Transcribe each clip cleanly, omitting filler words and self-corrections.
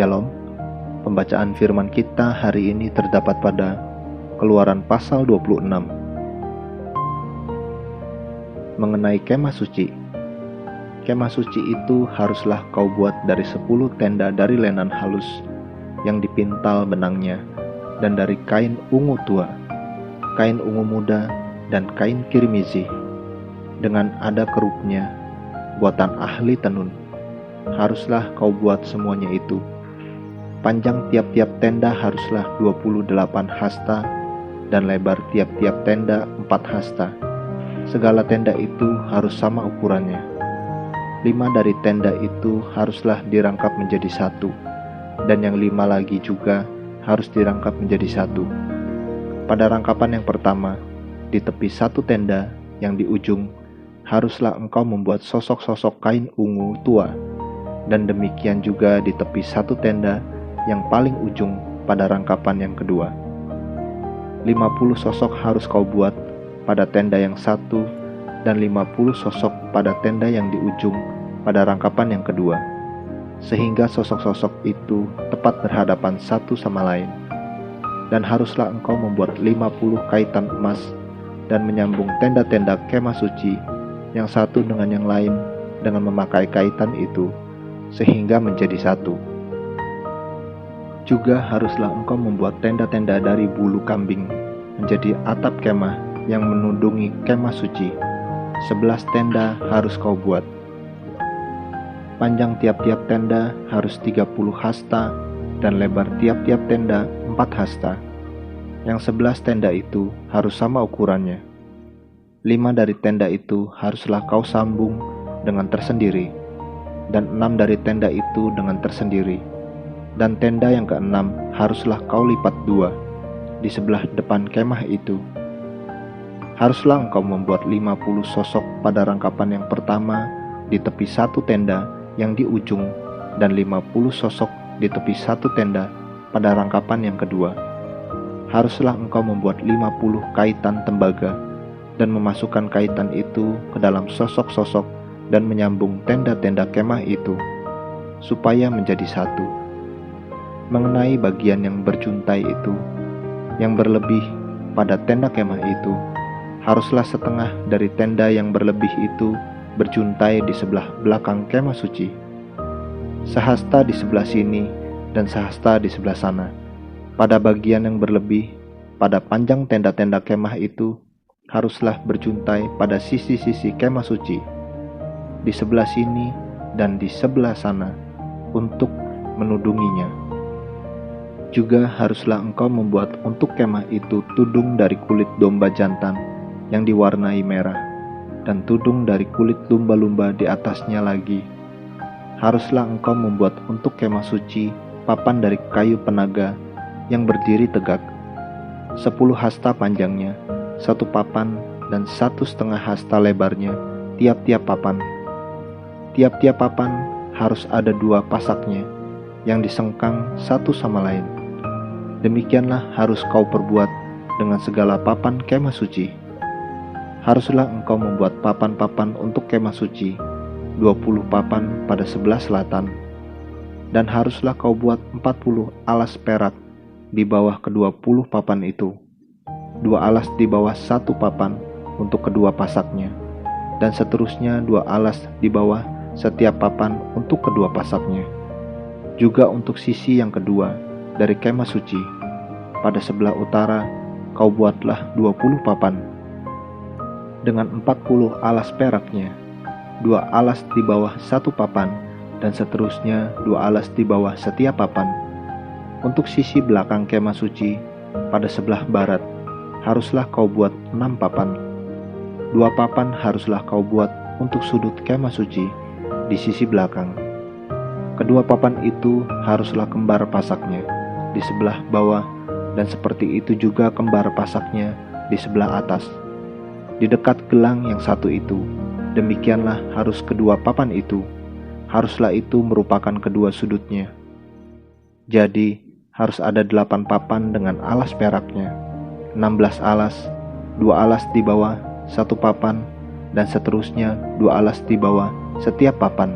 Shalom. Pembacaan firman kita hari ini terdapat pada Keluaran pasal 26. Mengenai kemah suci. Kemah suci itu haruslah kau buat dari 10 tenda dari lenan halus yang dipintal benangnya, dan dari kain ungu tua, kain ungu muda, dan kain kirmizi, dengan ada kerupnya, buatan ahli tenun. Haruslah kau buat semuanya itu. Panjang tiap-tiap tenda haruslah 28 hasta, dan lebar tiap-tiap tenda 4 hasta. Segala tenda itu harus sama ukurannya. 5 dari tenda itu haruslah dirangkap menjadi satu, dan yang 5 lagi juga harus dirangkap menjadi satu. Pada rangkapan yang pertama, di tepi satu tenda yang di ujung, haruslah engkau membuat sosok-sosok kain ungu tua, dan demikian juga di tepi satu tenda yang paling ujung pada rangkapan yang kedua. 50 sosok harus kau buat pada tenda yang satu, dan 50 sosok pada tenda yang di ujung pada rangkapan yang kedua, sehingga sosok-sosok itu tepat berhadapan satu sama lain. Dan haruslah engkau membuat 50 kaitan emas dan menyambung tenda-tenda kemah suci yang satu dengan yang lain dengan memakai kaitan itu, sehingga menjadi satu. Juga haruslah engkau membuat tenda-tenda dari bulu kambing menjadi atap kemah yang menundungi kemah suci. 11 tenda harus kau buat. Panjang tiap-tiap tenda harus 30 hasta, dan lebar tiap-tiap tenda 4 hasta. Yang 11 tenda itu harus sama ukurannya. 5 dari tenda itu haruslah kau sambung dengan tersendiri, dan 6 dari tenda itu dengan tersendiri. Dan tenda yang keenam haruslah kau lipat 2 di sebelah depan kemah itu. Haruslah engkau membuat 50 sosok pada rangkapan yang pertama di tepi satu tenda yang di ujung, dan 50 sosok di tepi satu tenda pada rangkapan yang kedua. Haruslah engkau membuat 50 kaitan tembaga, dan memasukkan kaitan itu ke dalam sosok-sosok dan menyambung tenda-tenda kemah itu, supaya menjadi satu. Mengenai bagian yang berjuntai itu, yang berlebih pada tenda kemah itu, haruslah setengah dari tenda yang berlebih itu berjuntai di sebelah belakang kemah suci. Sehasta di sebelah sini dan sehasta di sebelah sana. Pada bagian yang berlebih, pada panjang tenda-tenda kemah itu, haruslah berjuntai pada sisi-sisi kemah suci, di sebelah sini dan di sebelah sana, untuk menudunginya. Juga haruslah engkau membuat untuk kemah itu tudung dari kulit domba jantan yang diwarnai merah, dan tudung dari kulit lumba-lumba di atasnya lagi. Haruslah engkau membuat untuk kemah suci papan dari kayu penaga yang berdiri tegak, 10 hasta panjangnya, 1 papan, dan 1,5 hasta lebarnya tiap-tiap papan. Tiap-tiap papan harus ada 2 pasaknya yang disengkang satu sama lain. Demikianlah harus kau perbuat dengan segala papan kemah suci. Haruslah engkau membuat papan-papan untuk kemah suci, 20 papan pada sebelah selatan. Dan haruslah kau buat 40 alas perak di bawah ke-20 papan itu, 2 alas di bawah 1 papan untuk kedua pasaknya, dan seterusnya 2 alas di bawah setiap papan untuk kedua pasaknya. Juga untuk sisi yang kedua dari kemah suci, pada sebelah utara kau buatlah 20 papan, dengan 40 alas peraknya, 2 alas di bawah 1 papan, dan seterusnya 2 alas di bawah setiap papan. Untuk sisi belakang kemah suci, pada sebelah barat, haruslah kau buat 6 papan. 2 papan haruslah kau buat untuk sudut kemah suci di sisi belakang. Kedua papan itu haruslah kembar pasaknya di sebelah bawah, dan seperti itu juga kembar pasaknya di sebelah atas, di dekat gelang yang satu itu. Demikianlah harus kedua papan itu. Haruslah itu merupakan kedua sudutnya. Jadi harus ada 8 papan dengan alas peraknya, 16 alas, 2 alas di bawah 1 papan, dan seterusnya 2 alas di bawah setiap papan.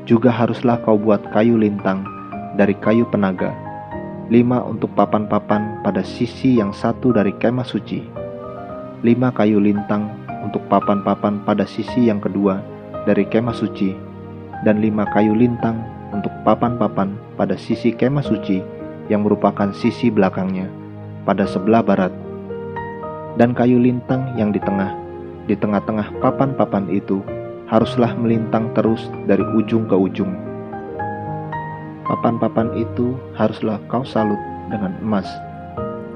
Juga haruslah kau buat kayu lintang dari kayu penaga, 5 untuk papan-papan pada sisi yang satu dari kemah suci, 5 kayu lintang untuk papan-papan pada sisi yang kedua dari kemah suci, dan 5 kayu lintang untuk papan-papan pada sisi kemah suci yang merupakan sisi belakangnya pada sebelah barat. Dan kayu lintang yang di tengah-tengah papan-papan itu haruslah melintang terus dari ujung ke ujung. Papan-papan itu haruslah kau salut dengan emas.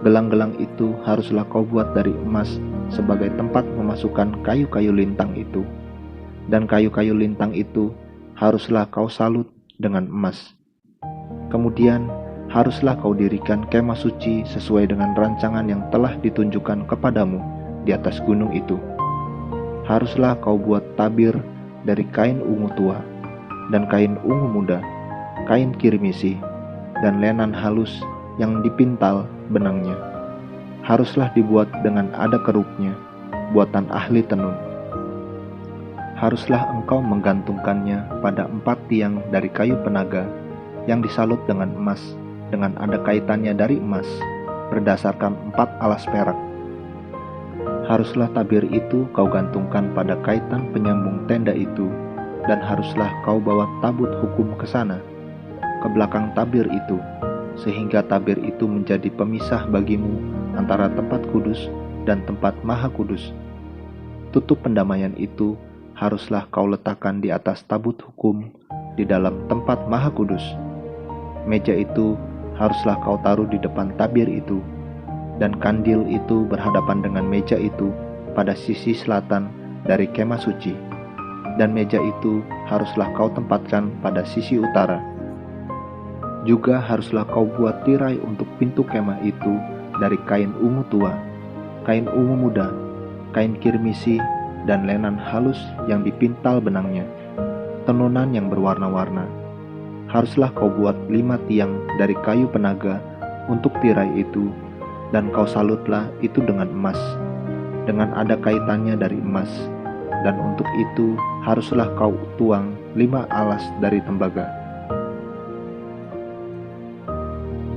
Gelang-gelang itu haruslah kau buat dari emas sebagai tempat memasukkan kayu-kayu lintang itu. Dan kayu-kayu lintang itu haruslah kau salut dengan emas. Kemudian haruslah kau dirikan kemah suci sesuai dengan rancangan yang telah ditunjukkan kepadamu di atas gunung itu. Haruslah kau buat tabir dari kain ungu tua, dan kain ungu muda, kain kirmisi, dan lenan halus yang dipintal benangnya. Haruslah dibuat dengan ada keruknya, buatan ahli tenun. Haruslah engkau menggantungkannya pada 4 tiang dari kayu penaga yang disalut dengan emas, dengan ada kaitannya dari emas, berdasarkan 4 alas perak. Haruslah tabir itu kau gantungkan pada kaitan penyambung tenda itu, dan haruslah kau bawa tabut hukum ke sana, ke belakang tabir itu, sehingga tabir itu menjadi pemisah bagimu antara tempat kudus dan tempat maha kudus. Tutup pendamaian itu haruslah kau letakkan di atas tabut hukum di dalam tempat maha kudus. Meja itu haruslah kau taruh di depan tabir itu, dan kandil itu berhadapan dengan meja itu pada sisi selatan dari kemah suci, dan meja itu haruslah kau tempatkan pada sisi utara. Juga haruslah kau buat tirai untuk pintu kemah itu dari kain ungu tua, kain ungu muda, kain kirmisi, dan lenan halus yang dipintal benangnya, tenunan yang berwarna-warna. Haruslah kau buat 5 tiang dari kayu penaga untuk tirai itu, dan kau salutlah itu dengan emas, dengan ada kaitannya dari emas, dan untuk itu haruslah kau tuang 5 alas dari tembaga.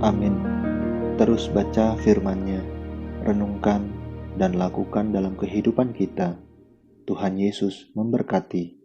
Amin. Terus baca firman-Nya, renungkan dan lakukan dalam kehidupan kita. Tuhan Yesus memberkati.